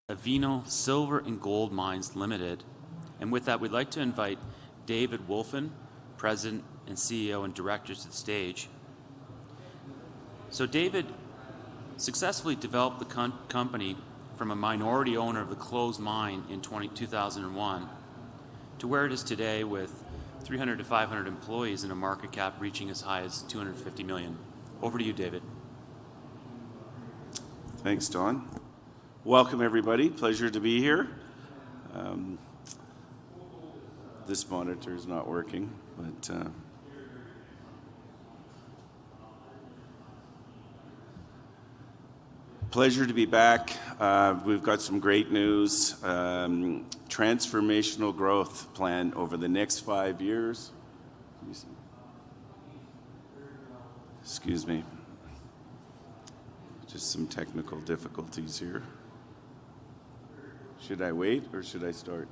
Avino Silver and Gold Mines Limited. And with that, we'd like to invite David Wolfin, President and CEO and Director, to the stage. So David successfully developed the company from a minority owner of the closed mine in 2001 to where it is today with 300 to 500 employees and a market cap reaching as high as $250 million. Over to you, David. Thanks, Don. Welcome, everybody. Pleasure to be here. This monitor is not working, but pleasure to be back. We've got some great news. Transformational growth plan over the next 5 years. Excuse me. Just some technical difficulties here. Should I wait or should I start?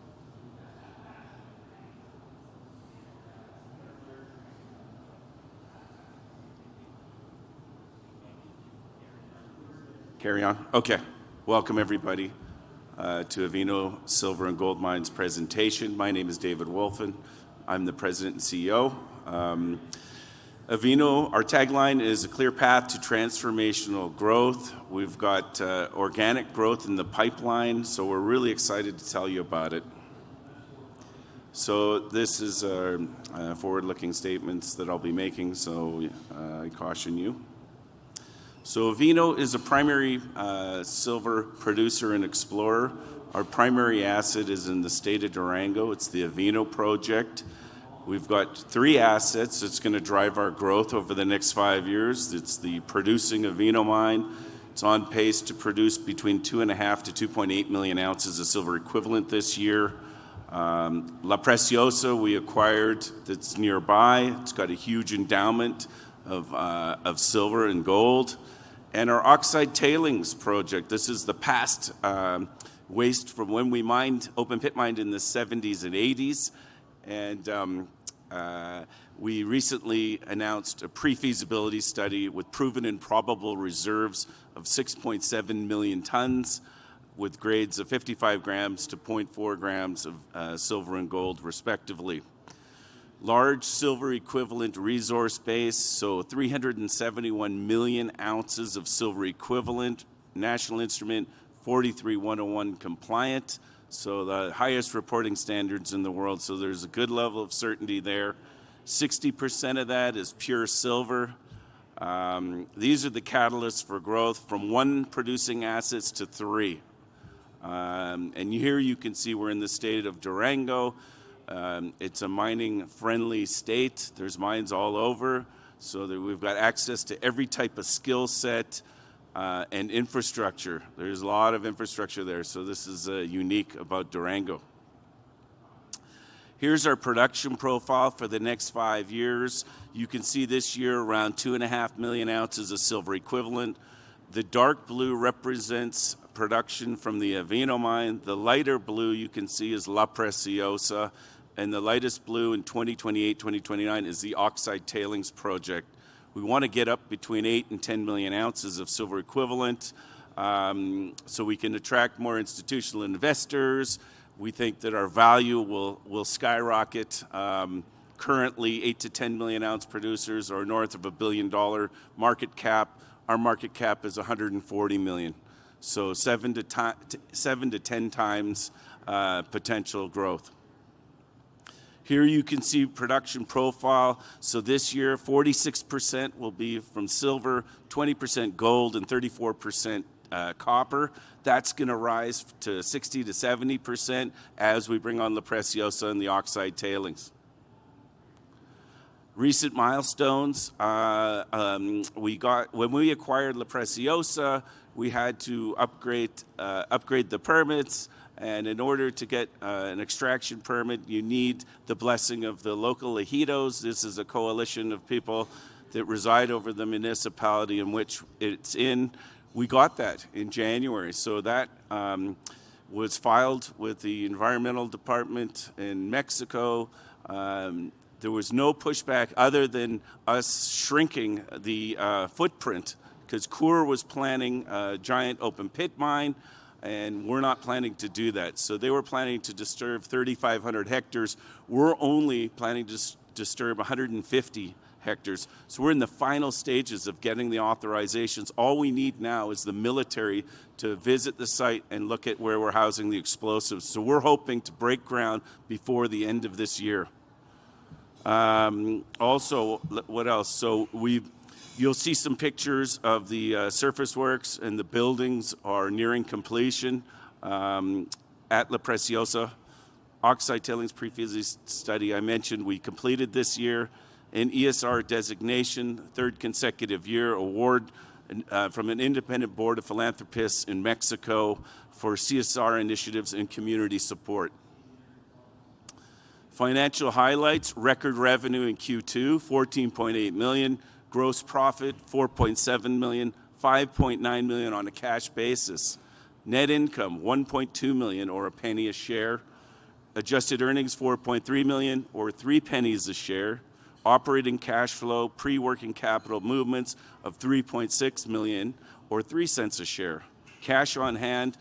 Carry on? Okay. Welcome, everybody, to Avino Silver and Gold Mines presentation. My name is David Wolfin. I'm the President and CEO. Avino, our tagline is a clear path to transformational growth. We've got organic growth in the pipeline, so we're really excited to tell you about it. So this is our forward-looking statements that I'll be making, so I caution you. So Avino is a primary silver producer and explorer. Our primary asset is in the state of Durango. It's the Avino project. We've got 3 assets that's going to drive our growth over the next 5 years. It's the producing Avino mine. It's on pace to produce between 2.5 to 2.8 million ounces of silver equivalent this year. La Preciosa we acquired, that's nearby. It's got a huge endowment of silver and gold. And our oxide tailings project, this is the past waste from when we mined, open pit mined in the 70s and 80s. And we recently announced a pre-feasibility study with proven and probable reserves of 6.7 million tons with grades of 55 grams to 0.4 grams of silver and gold, respectively. Large silver equivalent resource base, so 371 million ounces of silver equivalent, National Instrument 43-101 compliant. So the highest reporting standards in the world, so there's a good level of certainty there. 60% of that is pure silver. These are the catalysts for growth from 1 producing assets to 3. And here you can see we're in the state of Durango. It's a mining-friendly state. There's mines all over, so that we've got access to every type of skill set. And infrastructure. There's a lot of infrastructure there, so this is unique about Durango. Here's our production profile for the next 5 years. You can see this year around 2.5 million ounces of silver equivalent. The dark blue represents production from the Avino mine. The lighter blue you can see is La Preciosa, and the lightest blue in 2028, 2029 is the oxide tailings project. We want to get up between 8 and 10 million ounces of silver equivalent so we can attract more institutional investors. We think that our value will skyrocket. Currently, 8 to 10 million ounce producers are north of $1 billion market cap. Our market cap is 140 million. So 7 to 10 times potential growth. Here you can see production profile. So this year, 46% will be from silver, 20% gold, and 34% copper. That's going to rise to 60 to 70% as we bring on La Preciosa and the oxide tailings. Recent milestones. We got when we acquired La Preciosa, we had to upgrade the permits. And in order to get an extraction permit, you need the blessing of the local ejidos. This is a coalition of people that reside over the municipality in which it's in. We got that in January. So that was filed with the environmental department in Mexico. There was no pushback other than us shrinking the footprint because Coeur was planning a giant open pit mine. and we're not planning to do that. So they were planning to disturb 3,500 hectares. We're only planning to disturb 150 hectares. So we're in the final stages of getting the authorizations. All we need now is the military to visit the site and look at where we're housing the explosives. So we're hoping to break ground before the end of this year. Also, what else? So you'll see some pictures of the surface works, and the buildings are nearing completion at La Preciosa. Oxide tailings pre-feasibility study I mentioned we completed this year. An ESR designation, third consecutive year, award from an independent board of philanthropists in Mexico for CSR initiatives and community support. Financial highlights: record revenue in Q2, $14.8 million, gross profit $4.7 million, $5.9 million on a cash basis. Net income $1.2 million, or a penny a share. Adjusted earnings $4.3 million, or 3 pennies a share. Operating cash flow, pre-working capital movements of $3.6 million, or 3 cents a share. Cash on hand,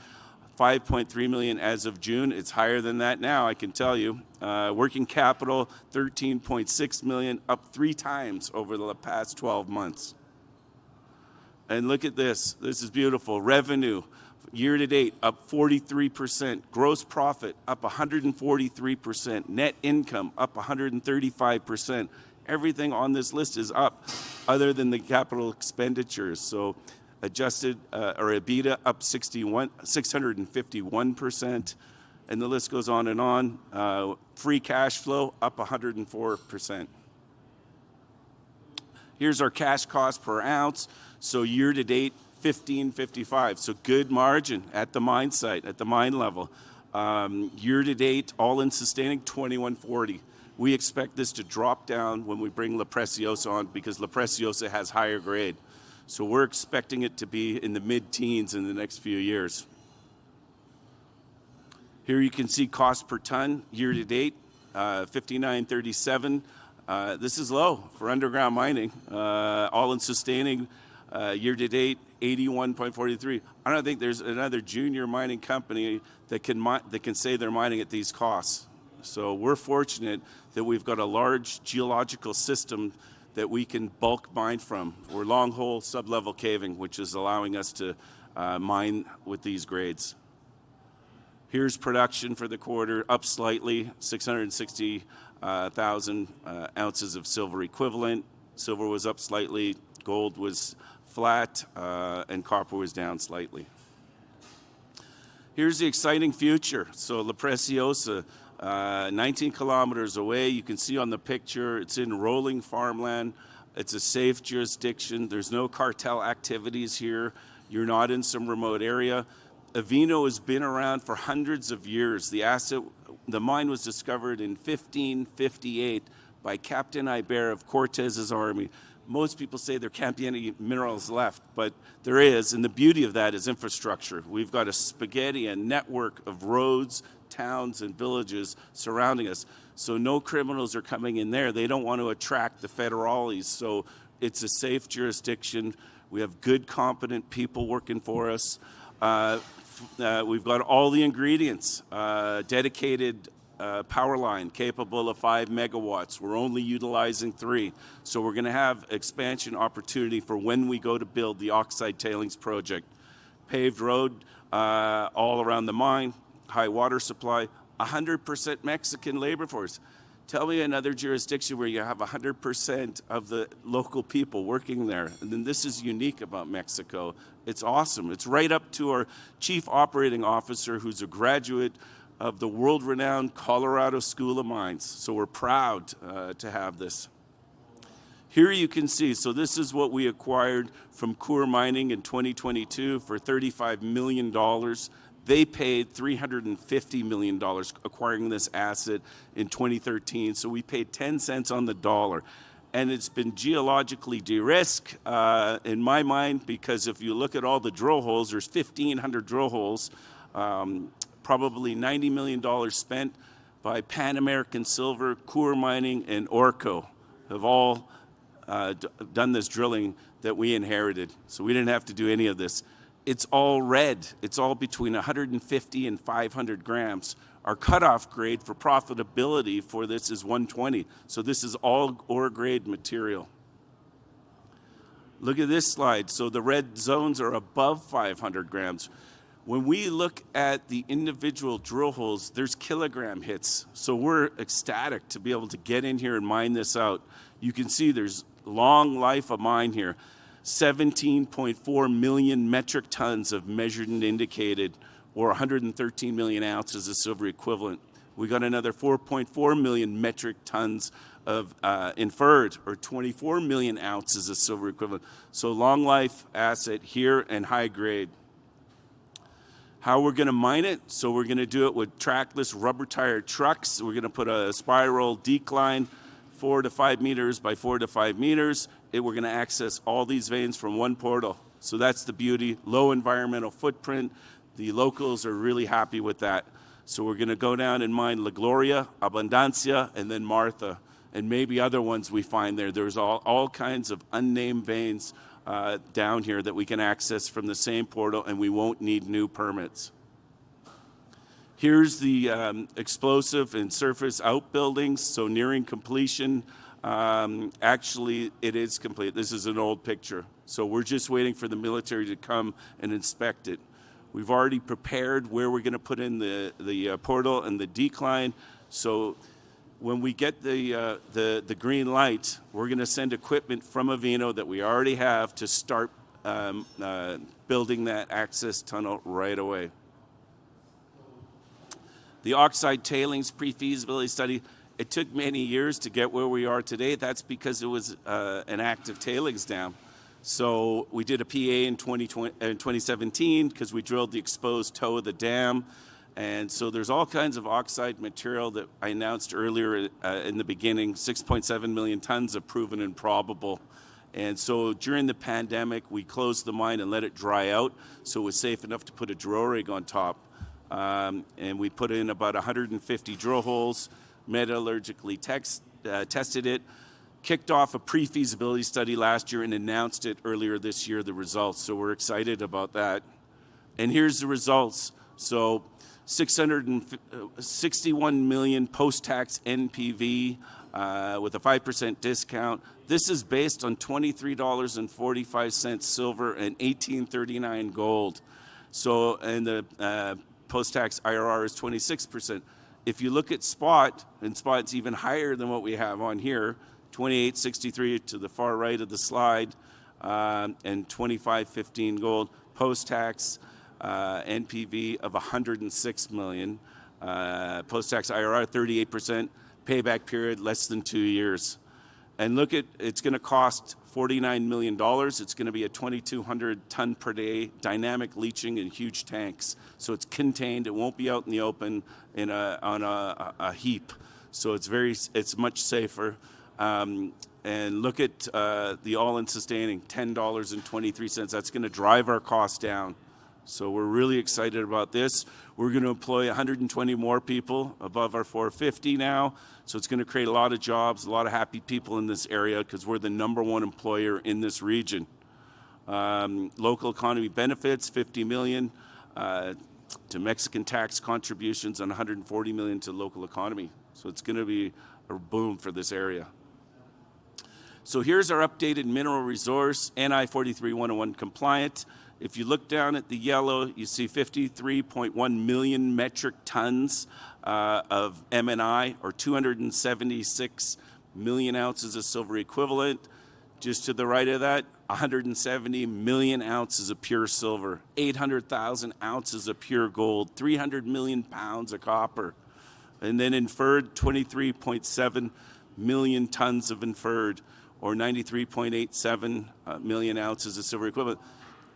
$5.3 million as of June. It's higher than that now, I can tell you. Working capital, $13.6 million, up 3 times over the past 12 months. And look at this. This is beautiful. Revenue, year to date, up 43%. Gross profit, up 143%. Net income, up 135%. Everything on this list is up, other than the capital expenditures. So adjusted or EBITDA up 651%, and the list goes on and on. Free cash flow up 104%. Here's our cash cost per ounce. So year to date, $15.55. So good margin at the mine site, at the mine level. Year to date, all-in sustaining $21.40. We expect this to drop down when we bring La Preciosa on, because La Preciosa has higher grade. So we're expecting it to be in the mid-teens in the next few years. Here you can see cost per ton year to date, $59.37. This is low for underground mining. All-in sustaining year to date, $81.43. I don't think there's another junior mining company that can say they're mining at these costs. So we're fortunate that we've got a large geological system that we can bulk mine from. We're long hole sub-level caving, which is allowing us to mine with these grades. Here's production for the quarter, up slightly, 660,000 ounces of silver equivalent. Silver was up slightly, gold was flat, and copper was down slightly. Here's the exciting future. So La Preciosa, 19 kilometers away. You can see on the picture, it's in rolling farmland. It's a safe jurisdiction. There's no cartel activities here. You're not in some remote area. Avino has been around for hundreds of years. The mine was discovered in 1558 by Captain Iber of Cortez's army. Most people say there can't be any minerals left, but there is, and the beauty of that is infrastructure. We've got a network of roads, towns, and villages surrounding us, so no criminals are coming in there. They don't want to attract the federales, so it's a safe jurisdiction. We have good, competent people working for us. We've got all the ingredients, dedicated power line capable of 5 megawatts. We're only utilizing 3. So we're going to have expansion opportunity for when we go to build the oxide tailings project. Paved road all around the mine, high water supply, 100% Mexican labor force. Tell me another jurisdiction where you have 100% of the local people working there. And then this is unique about Mexico. It's awesome. It's right up to our chief operating officer, who's a graduate of the world-renowned Colorado School of Mines. So we're proud to have this. Here you can see, so this is what we acquired from Coeur Mining in 2022 for $35 million. They paid $350 million acquiring this asset in 2013. So we paid 10 cents on the dollar. And it's been geologically de-risked in my mind, because if you look at all the drill holes, there's 1,500 drill holes, probably $90 million spent by Pan American Silver, Coeur Mining, and Orco have all done this drilling that we inherited. So we didn't have to do any of this. it's all red. It's all between 150 and 500 grams. Our cutoff grade for profitability for this is 120. So this is all ore grade material. Look at this slide. So the red zones are above 500 grams. When we look at the individual drill holes, there's kilogram hits. So we're ecstatic to be able to get in here and mine this out. You can see there's long life of mine here. 17.4 million metric tons of measured and indicated, or 113 million ounces of silver equivalent. We got another 4.4 million metric tons of inferred, or 24 million ounces of silver equivalent. So long life asset here and high grade. How we're going to mine it? So we're going to do it with trackless rubber tired trucks. We're going to put a spiral decline 4 to 5 meters by 4 to 5 meters. We're going to access all these veins from one portal. So that's the beauty, low environmental footprint. The locals are really happy with that. So we're going to go down and mine La Gloria, Abundancia, and then Martha, and maybe other ones we find there. There's all kinds of unnamed veins down here that we can access from the same portal, and we won't need new permits. Here's the explosive and surface outbuildings, so nearing completion. Actually, it is complete. This is an old picture. So we're just waiting for the military to come and inspect it. We've already prepared where we're going to put in the portal and the decline. So when we get the green light, we're going to send equipment from Avino that we already have to start building that access tunnel right away. The oxide tailings pre-feasibility study, it took many years to get where we are today. That's because it was an active tailings dam. So we did a PA in 2017 because we drilled the exposed toe of the dam. And so there's all kinds of oxide material that I announced earlier in the beginning, 6.7 million tons of proven and probable. And so during the pandemic, we closed the mine and let it dry out so it was safe enough to put a drill rig on top. And we put in about 150 drill holes, metallurgically tested it, kicked off a pre-feasibility study last year and announced it earlier this year, the results. So we're excited about that. And here's the results. So 661 million post-tax NPV with a 5% discount. This is based on $23.45 silver and $18.39 gold. So, and the post-tax IRR is 26%. If you look at spot, and spot's even higher than what we have on here, 28.63 to the far right of the slide, and 25.15 gold. Post-tax NPV of 106 million. Post-tax IRR 38%. Payback period less than 2 years. And look at, it's going to cost $49 million. It's going to be a 2,200 ton per day dynamic leaching in huge tanks. So it's contained. It won't be out in the open on a heap. So it's much safer. And look at the all-in sustaining, $10.23. That's going to drive our costs down. So we're really excited about this. We're going to employ 120 more people above our 450 now. So it's going to create a lot of jobs, a lot of happy people in this area because we're the #1 employer in this region. Local economy benefits, $50 million to Mexican tax contributions and $140 million to local economy. So it's going to be a boom for this area. So here's our updated mineral resource, NI 43-101 compliant. If you look down at the yellow, you see 53.1 million metric tons of M&I, or 276 million ounces of silver equivalent. Just to the right of that, 170 million ounces of pure silver, 800,000 ounces of pure gold, 300 million pounds of copper. And then inferred, 23.7 million tons of inferred, or 93.87 million ounces of silver equivalent.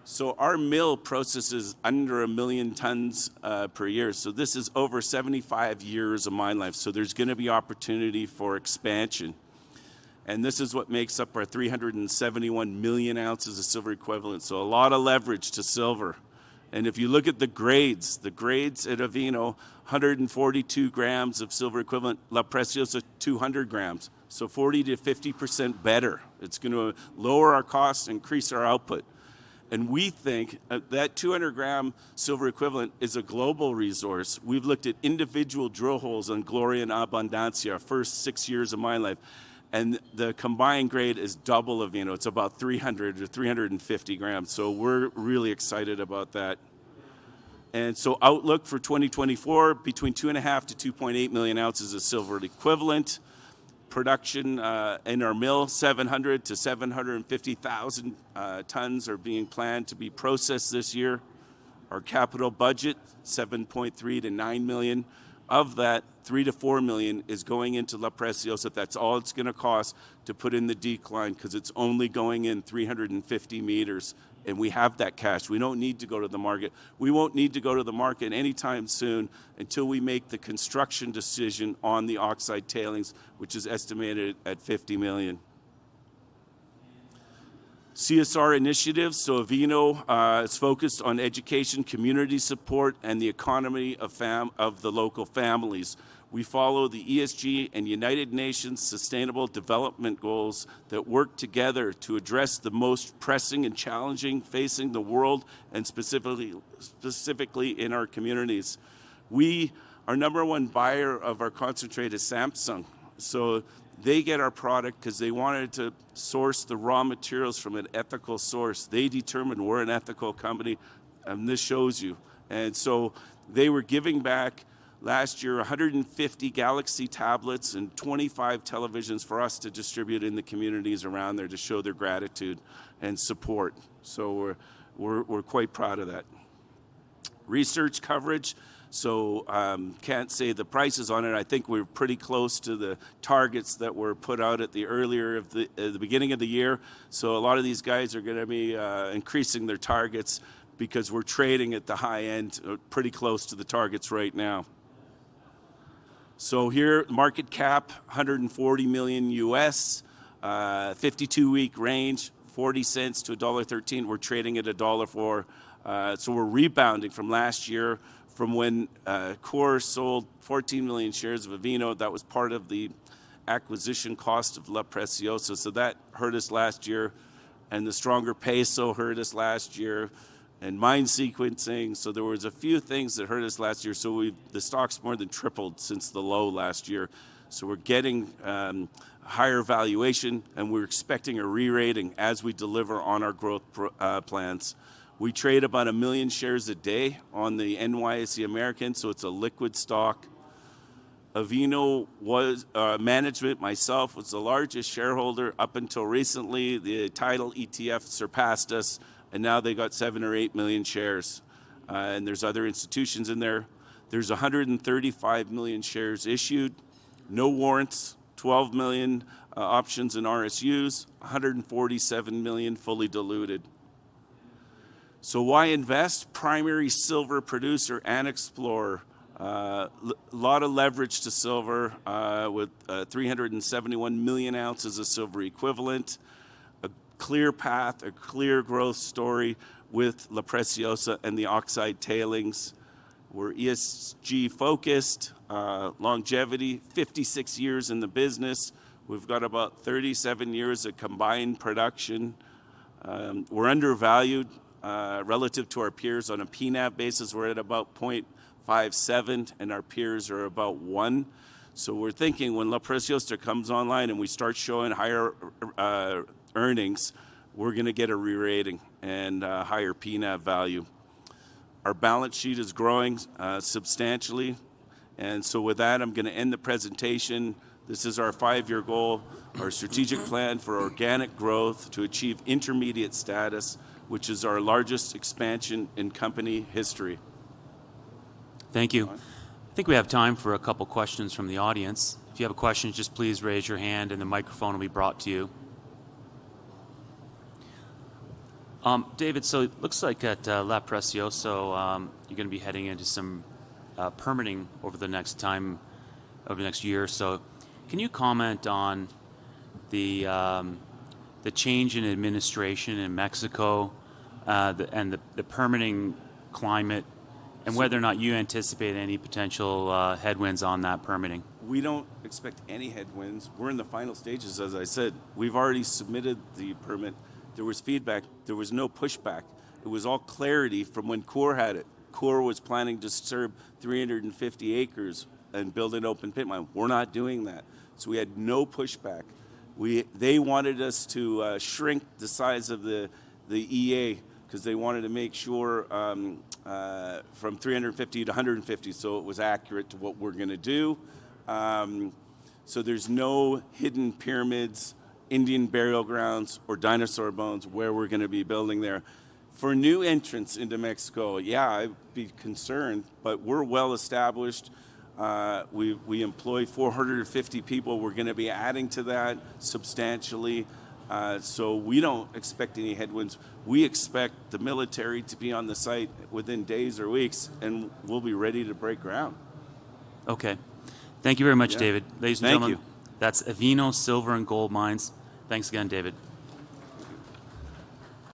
So our mill processes under 1 million tons per year. So this is over 75 years of mine life. So there's going to be opportunity for expansion. And this is what makes up our 371 million ounces of silver equivalent. So a lot of leverage to silver. And if you look at the grades at Avino, 142 grams of silver equivalent, La Preciosa 200 grams. So 40 to 50% better. It's going to lower our costs, increase our output. And we think that 200-gram silver equivalent is a global resource. We've looked at individual drill holes on Gloria and Abundancia, first 6 years of mine life, and the combined grade is double Avino. It's about 300 or 350 grams. So we're really excited about that. And so outlook for 2024, between 2.5 to 2.8 million ounces of silver equivalent. Production in our mill, 700 to 750,000 tons are being planned to be processed this year. Our capital budget, 7.3 to 9 million. Of that, 3 to 4 million is going into La Preciosa. That's all it's going to cost to put in the decline, because it's only going in 350 meters. And we have that cash. We don't need to go to the market. We won't need to go to the market anytime soon until we make the construction decision on the oxide tailings, which is estimated at 50 million. CSR initiatives. So Avino is focused on education, community support, and the economy of the local families. We follow the ESG and United Nations Sustainable Development Goals that work together to address the most pressing and challenging facing the world, and specifically in our communities. Our number one buyer of our concentrate is Samsung. So they get our product because they wanted to source the raw materials from an ethical source. They determined we're an ethical company, and this shows you. And so they were giving back last year 150 Galaxy tablets and 25 televisions for us to distribute in the communities around there to show their gratitude and support. So we're quite proud of that. Research coverage. So can't say the prices on it. I think we're pretty close to the targets that were put out at the beginning of the year. So a lot of these guys are going to be increasing their targets, because we're trading at the high end, pretty close to the targets right now. So here, market cap, 140 million US, 52-week range, 40 cents to $1.13. We're trading at $1.04. So we're rebounding from last year, from when Coeur sold 14 million shares of Avino. That was part of the acquisition cost of La Preciosa. So that hurt us last year. And the stronger peso hurt us last year. And mine sequencing. So there was a few things that hurt us last year. So the stock's more than tripled since the low last year. So we're getting higher valuation, and we're expecting a re-rating as we deliver on our growth plans. We trade about 1 million shares a day on the NYSE American, so it's a liquid stock. Avino was management, myself, was the largest shareholder up until recently. The title ETF surpassed us, and now they got 7 or 8 million shares. And there's other institutions in there. There's 135 million shares issued, no warrants, 12 million options and RSUs, 147 million fully diluted. So why invest? Primary silver producer and explorer. Lot of leverage to silver with 371 million ounces of silver equivalent. A clear path, a clear growth story with La Preciosa and the oxide tailings. We're ESG focused, longevity, 56 years in the business. We've got about 37 years of combined production. We're undervalued relative to our peers on a PNAV basis. We're at about 0.57 and our peers are about 1. So we're thinking when La Preciosa comes online and we start showing higher earnings, we're going to get a re-rating and higher PNAV value. Our balance sheet is growing substantially. And so with that, I'm going to end the presentation. This is our 5-year goal, our strategic plan for organic growth to achieve intermediate status, which is our largest expansion in company history. Thank you. I think we have time for a couple questions from the audience. If you have a question, just please raise your hand and the microphone will be brought to you. David, so it looks like at La Preciosa, you're going to be heading into some permitting over the next year or so. Can you comment on the change in administration in Mexico and the permitting climate, and whether or not you anticipate any potential headwinds on that permitting? We don't expect any headwinds. We're in the final stages, as I said. We've already submitted the permit there was feedback. There was no pushback. It was all clarity from when Coeur had it. Coeur was planning to serve 350 acres and build an open pit mine. We're not doing that. So we had no pushback. They wanted us to shrink the size of the EA because they wanted to make sure from 350 to 150, so it was accurate to what we're going to do. So there's no hidden pyramids, Indian burial grounds, or dinosaur bones where we're going to be building there. For new entrants into Mexico, yeah, I'd be concerned, but we're well established. We employ 450 people. We're going to be adding to that substantially. So we don't expect any headwinds. We expect the military to be on the site within days or weeks, and we'll be ready to break ground. Okay. Thank you very much, Yeah. David. Ladies and Thank gentlemen, you. that's Avino Silver and Gold Mines. Thanks again, David.